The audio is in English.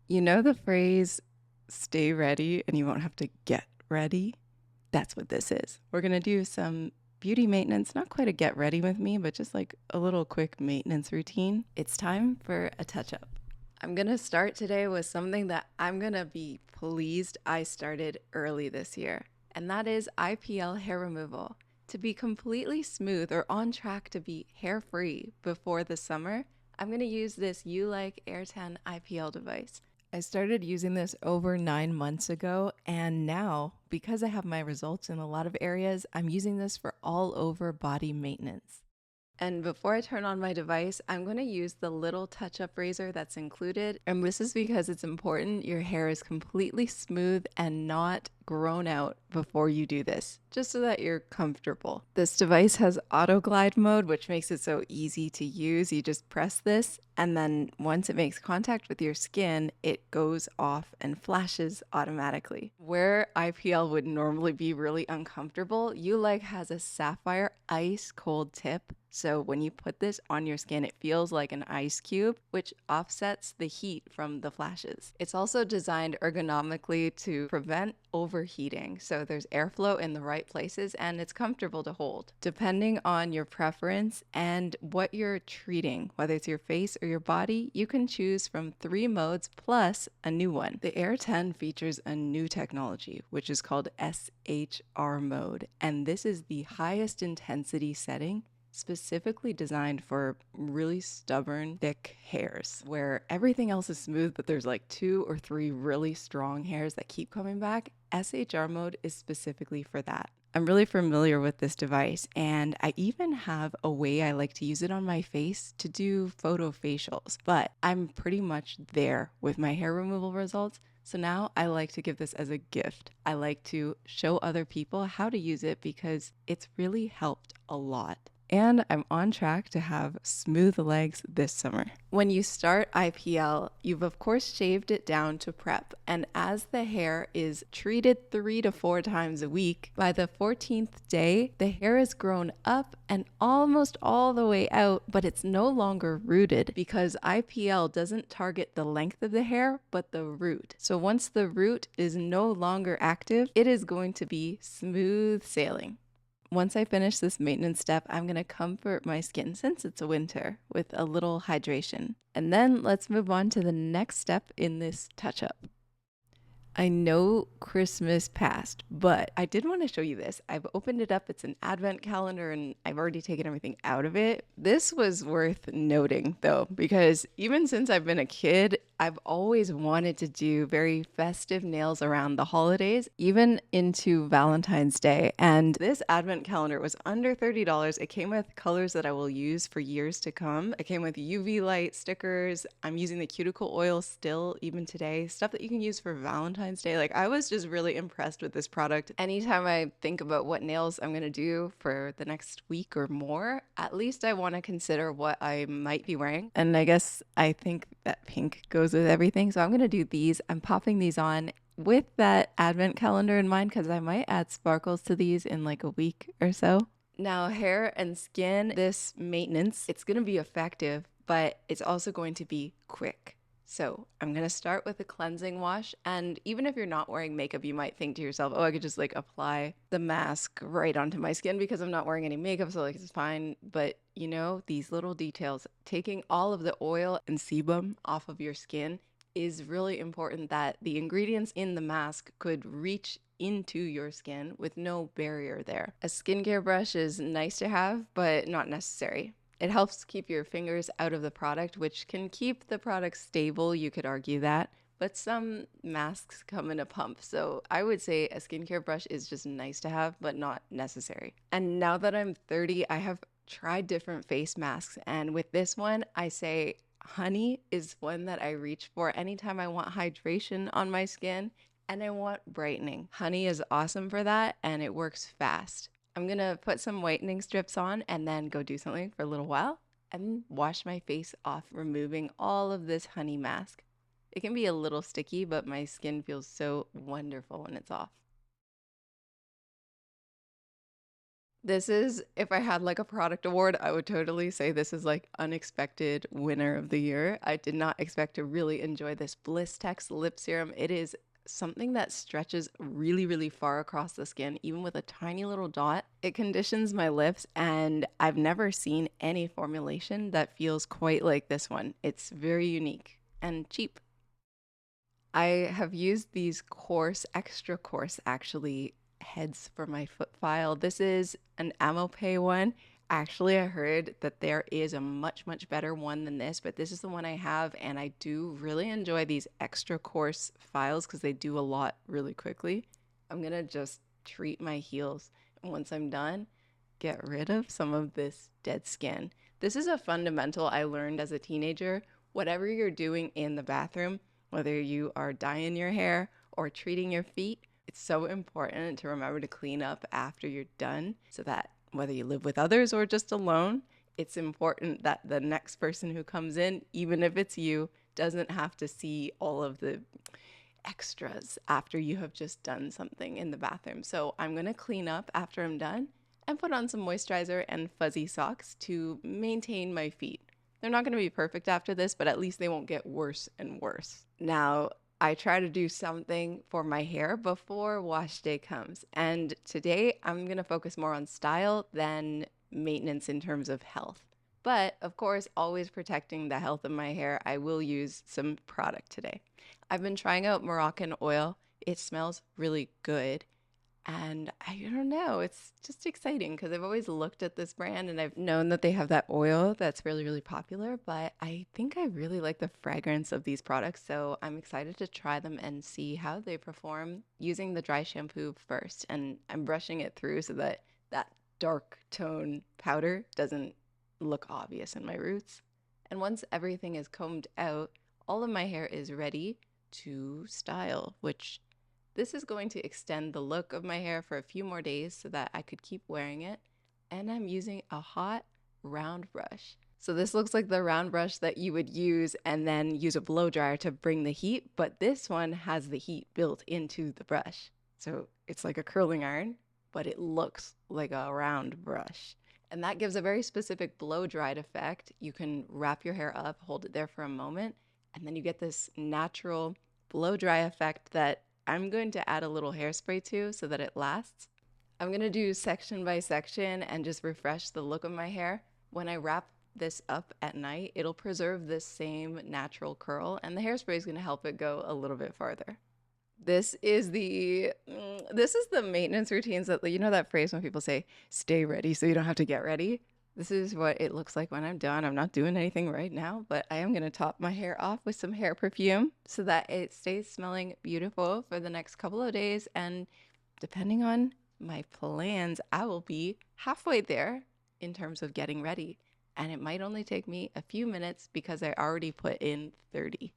You know the phrase, stay ready and you won't have to get ready? That's what this is. We're going to do some beauty maintenance, not quite a get ready with me, but just like a little quick maintenance routine. It's time for a touch up. I'm going to start today with something that I'm going to be pleased I started early this year, and that is IPL hair removal. To be completely smooth or on track to be hair free before the summer, I'm going to use this Ulike Air 10 IPL device. I started using this over 9 months ago, and now, because I have my results in a lot of areas, I'm using this for all over body maintenance. And before I turn on my device, I'm going to use the little touch-up razor that's included. And this is because it's important your hair is completely smooth and not grown out before you do this, just so that you're comfortable. This device has auto glide mode, which makes it so easy to use. You just press this, and then once it makes contact with your skin, it goes off and flashes automatically. Where IPL would normally be really uncomfortable, Ulike has a sapphire ice cold tip. So when you put this on your skin, it feels like an ice cube, which offsets the heat from the flashes. It's also designed ergonomically to prevent overheating, so there's airflow in the right places and it's comfortable to hold. Depending on your preference and what you're treating, whether it's your face or your body, you can choose from 3 modes plus a new one. The Air 10 features a new technology, which is called SHR mode, and this is the highest intensity setting specifically designed for really stubborn, thick hairs where everything else is smooth, but there's like 2 or 3 really strong hairs that keep coming back. SHR mode is specifically for that. I'm really familiar with this device, and I even have a way I like to use it on my face to do photo facials, but I'm pretty much there with my hair removal results. So now I like to give this as a gift. I like to show other people how to use it because it's really helped a lot. And I'm on track to have smooth legs this summer. When you start IPL, you've of course shaved it down to prep. And as the hair is treated 3 to 4 times a week, by the 14th day, the hair is grown up and almost all the way out, but it's no longer rooted because IPL doesn't target the length of the hair, but the root. So once the root is no longer active, it is going to be smooth sailing. Once I finish this maintenance step, I'm going to comfort my skin since it's a winter with a little hydration. And then let's move on to the next step in this touch-up. I know Christmas passed, but I did want to show you this. I've opened it up. It's an advent calendar and I've already taken everything out of it. This was worth noting though, because even since I've been a kid, I've always wanted to do very festive nails around the holidays, even into Valentine's Day. And this advent calendar was under $30. It came with colors that I will use for years to come. It came with UV light stickers. I'm using the cuticle oil still even today, stuff that you can use for Valentine's Day. Like, I was just really impressed with this product. Anytime I think about what nails I'm gonna do for the next week or more, at least I want to consider what I might be wearing. And I guess I think that pink goes with everything. So I'm going to do these. I'm popping these on with that advent calendar in mind because I might add sparkles to these in like a week or so. Now, hair and skin, this maintenance, it's going to be effective, but it's also going to be quick. So I'm going to start with a cleansing wash. And even if you're not wearing makeup, you might think to yourself, oh, I could just like apply the mask right onto my skin because I'm not wearing any makeup. So like it's fine. But you know, these little details, taking all of the oil and sebum off of your skin is really important, that the ingredients in the mask could reach into your skin with no barrier there. A skincare brush is nice to have, but not necessary. It helps keep your fingers out of the product, which can keep the product stable, you could argue that, but some masks come in a pump. So I would say a skincare brush is just nice to have, but not necessary. And now that I'm 30, I have tried different face masks. And with this one, I say honey is one that I reach for anytime I want hydration on my skin and I want brightening. Honey is awesome for that and it works fast. I'm going to put some whitening strips on and then go do something for a little while and wash my face off, removing all of this honey mask. It can be a little sticky, but my skin feels so wonderful when it's off. This is, if I had like a product award, I would totally say this is like unexpected winner of the year. I did not expect to really enjoy this Bliss Text lip serum. It is something that stretches really, really far across the skin, even with a tiny little dot. It conditions my lips, and I've never seen any formulation that feels quite like this one. It's very unique and cheap. I have used these coarse, extra coarse actually, heads for my foot file. This is an Amopay one. Actually, I heard that there is a much, much better one than this, but this is the one I have, and I do really enjoy these extra coarse files because they do a lot really quickly. I'm gonna just treat my heels, and once I'm done, get rid of some of this dead skin. This is a fundamental I learned as a teenager. Whatever you're doing in the bathroom, whether you are dyeing your hair or treating your feet, it's so important to remember to clean up after you're done so that whether you live with others or just alone, it's important that the next person who comes in, even if it's you, doesn't have to see all of the extras after you have just done something in the bathroom. So I'm going to clean up after I'm done and put on some moisturizer and fuzzy socks to maintain my feet. They're not going to be perfect after this, but at least they won't get worse and worse. Now, I try to do something for my hair before wash day comes. And today I'm going to focus more on style than maintenance in terms of health. But of course, always protecting the health of my hair, I will use some product today. I've been trying out Moroccan oil. It smells really good. And I don't know, it's just exciting because I've always looked at this brand and I've known that they have that oil that's really, really popular. But I think I really like the fragrance of these products. So I'm excited to try them and see how they perform using the dry shampoo first. And I'm brushing it through so that that dark tone powder doesn't look obvious in my roots. And once everything is combed out, all of my hair is ready to style, which this is going to extend the look of my hair for a few more days so that I could keep wearing it. And I'm using a hot round brush. So this looks like the round brush that you would use and then use a blow dryer to bring the heat, but this one has the heat built into the brush. So it's like a curling iron, but it looks like a round brush. And that gives a very specific blow dried effect. You can wrap your hair up, hold it there for a moment, and then you get this natural blow dry effect that I'm going to add a little hairspray to so that it lasts. I'm going to do section by section and just refresh the look of my hair. When I wrap this up at night, it'll preserve this same natural curl, and the hairspray is going to help it go a little bit farther. This is the maintenance routines that, you know, that phrase when people say stay ready so you don't have to get ready. This is what it looks like when I'm done. I'm not doing anything right now, but I am going to top my hair off with some hair perfume so that it stays smelling beautiful for the next couple of days. And depending on my plans, I will be halfway there in terms of getting ready. And it might only take me a few minutes because I already put in 30.